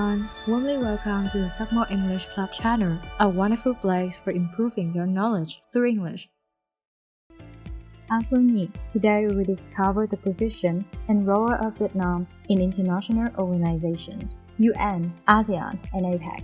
everyone, warmly welcome to the Sakmo English Club channel, a wonderful place for improving your knowledge through English. I'm Phương Nhi. Today we will discover the position and role of Vietnam in international organizations, UN, ASEAN, and APEC.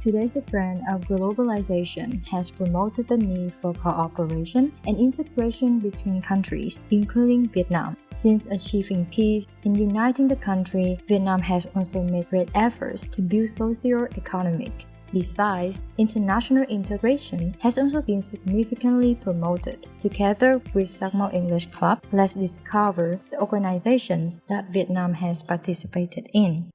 Today's trend of globalization has promoted the need for cooperation and integration between countries, including Vietnam. Since achieving peace and uniting the country, Vietnam has also made great efforts to build socio-economic. Besides, international integration has also been significantly promoted. Together with Sakmo English Club, let's discover the organizations that Vietnam has participated in.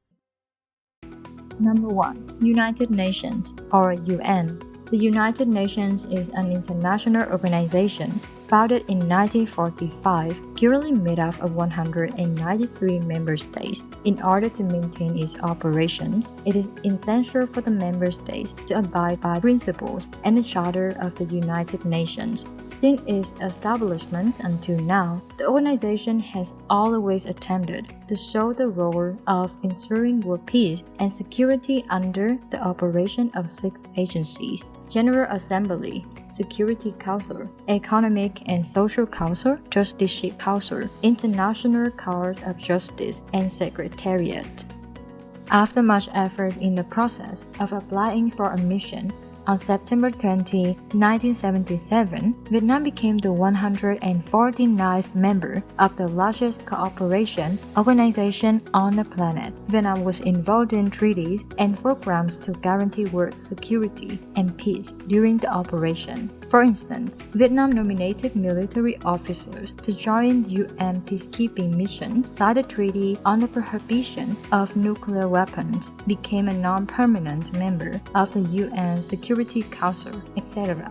Number 1. United Nations, or UN. The United Nations is an international organization founded in 1945, currently made up of 193 member states. In order to maintain its operations, it is essential for the member states to abide by principles and the Charter of the United Nations. Since its establishment until now, the organization has always attempted to show the role of ensuring world peace and security under the operation of 6 agencies: General Assembly, Security Council, Economic and Social Council, Justiciary Council, International Court of Justice, and Secretariat. After much effort in the process of applying for admission, on September 20, 1977, Vietnam became the 149th member of the largest cooperation organization on the planet. Vietnam was involved in treaties and programs to guarantee world security and peace during the operation. For instance, Vietnam nominated military officers to join UN peacekeeping missions, signed a treaty on the prohibition of nuclear weapons, became a non-permanent member of the UN Security Council, etc.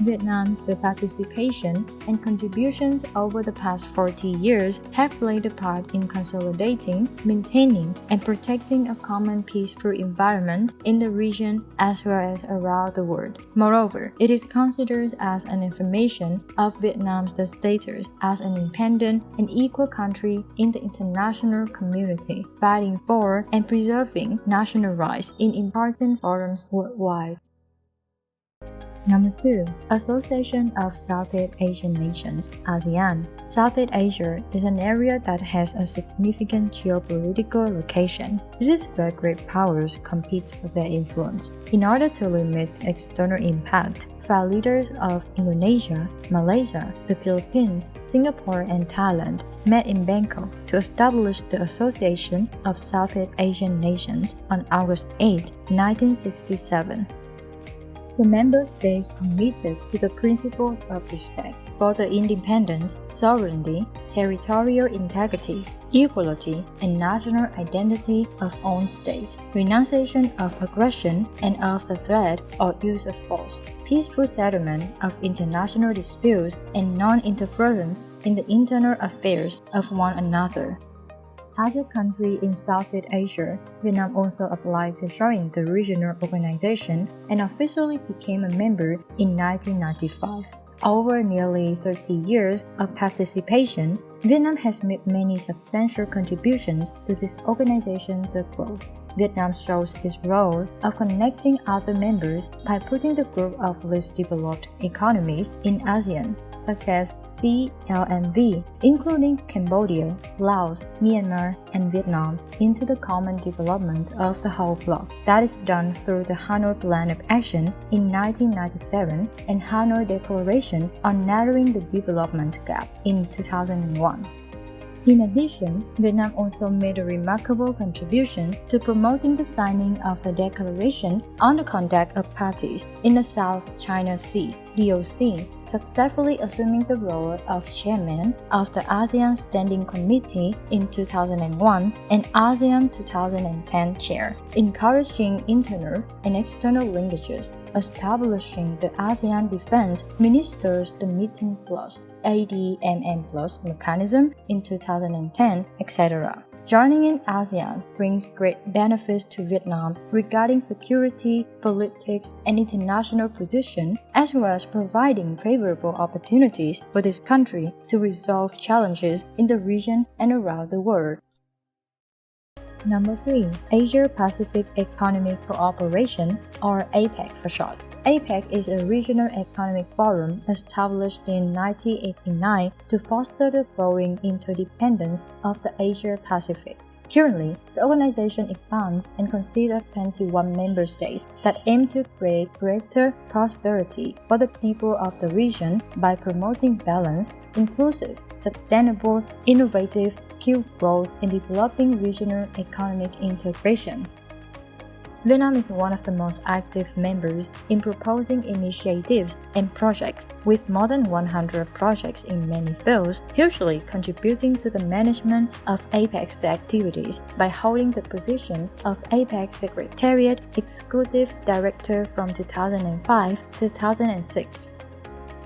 Vietnam's participation and contributions over the past 40 years have played a part in consolidating, maintaining, and protecting a common peaceful environment in the region as well as around the world. Moreover, it is considered as an affirmation of Vietnam's status as an independent and equal country in the international community, fighting for and preserving national rights in important forums worldwide. Number 2. Association of Southeast Asian Nations, ASEAN. Southeast Asia is an area that has a significant geopolitical location. It is where great powers compete for their influence. In order to limit external impact, 5 leaders of Indonesia, Malaysia, the Philippines, Singapore, and Thailand met in Bangkok to establish the Association of Southeast Asian Nations on August 8, 1967. The member states committed to the principles of respect for the independence, sovereignty, territorial integrity, equality, and national identity of all states, renunciation of aggression and of the threat or use of force, peaceful settlement of international disputes, and non-interference in the internal affairs of one another. As a country in Southeast Asia, Vietnam also applied to join the regional organization and officially became a member in 1995. Over nearly 30 years of participation, Vietnam has made many substantial contributions to this organization's growth. Vietnam shows its role of connecting other members by putting the group of least developed economies in ASEAN, such as CLMV, including Cambodia, Laos, Myanmar, and Vietnam, into the common development of the whole bloc. That is done through the Hanoi Plan of Action in 1997 and Hanoi Declaration on Narrowing the Development Gap in 2001. In addition, Vietnam also made a remarkable contribution to promoting the signing of the Declaration on the Conduct of Parties in the South China Sea, DOC, successfully assuming the role of chairman of the ASEAN Standing Committee in 2001 and ASEAN 2010 chair, encouraging internal and external linkages, establishing the ASEAN Defense Ministers the Meeting Plus, ADMM Plus mechanism in 2010, etc. Joining in ASEAN brings great benefits to Vietnam regarding security, politics, and international position, as well as providing favorable opportunities for this country to resolve challenges in the region and around the world. Number 3. Asia-Pacific Economic Cooperation, or APEC for short. APEC is a regional economic forum established in 1989 to foster the growing interdependence of the Asia-Pacific. Currently, the organization expands and considers 21 member states that aim to create greater prosperity for the people of the region by promoting balanced, inclusive, sustainable, innovative, skilled growth and developing regional economic integration. Vietnam is one of the most active members in proposing initiatives and projects, with more than 100 projects in many fields, hugely contributing to the management of APEC's activities by holding the position of APEC Secretariat Executive Director from 2005 to 2006.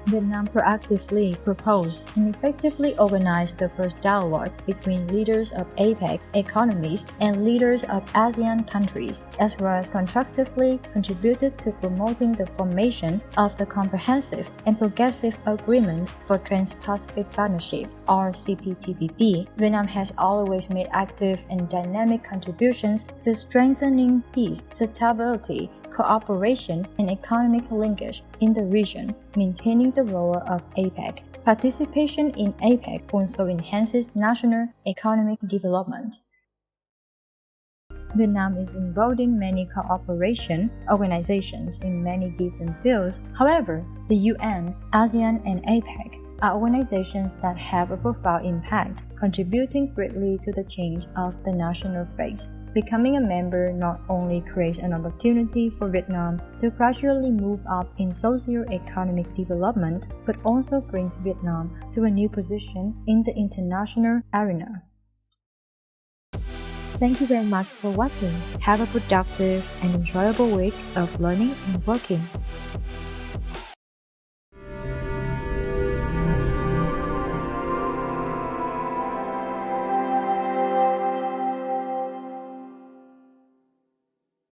Vietnam proactively proposed and effectively organized the first dialogue between leaders of APEC economies and leaders of ASEAN countries, as well as constructively contributed to promoting the formation of the Comprehensive and Progressive Agreement for Trans-Pacific Partnership, or CPTPP. Vietnam has always made active and dynamic contributions to strengthening peace, stability, cooperation, and economic linkage in the region, maintaining the role of APEC. Participation in APEC also enhances national economic development. Vietnam is involved in many cooperation organizations in many different fields. However, the UN, ASEAN, and APEC are organizations that have a profound impact, contributing greatly to the change of the national face. Becoming a member not only creates an opportunity for Vietnam to gradually move up in socio-economic development, but also brings Vietnam to a new position in the international arena. Thank you very much for watching. Have a productive and enjoyable week of learning and working.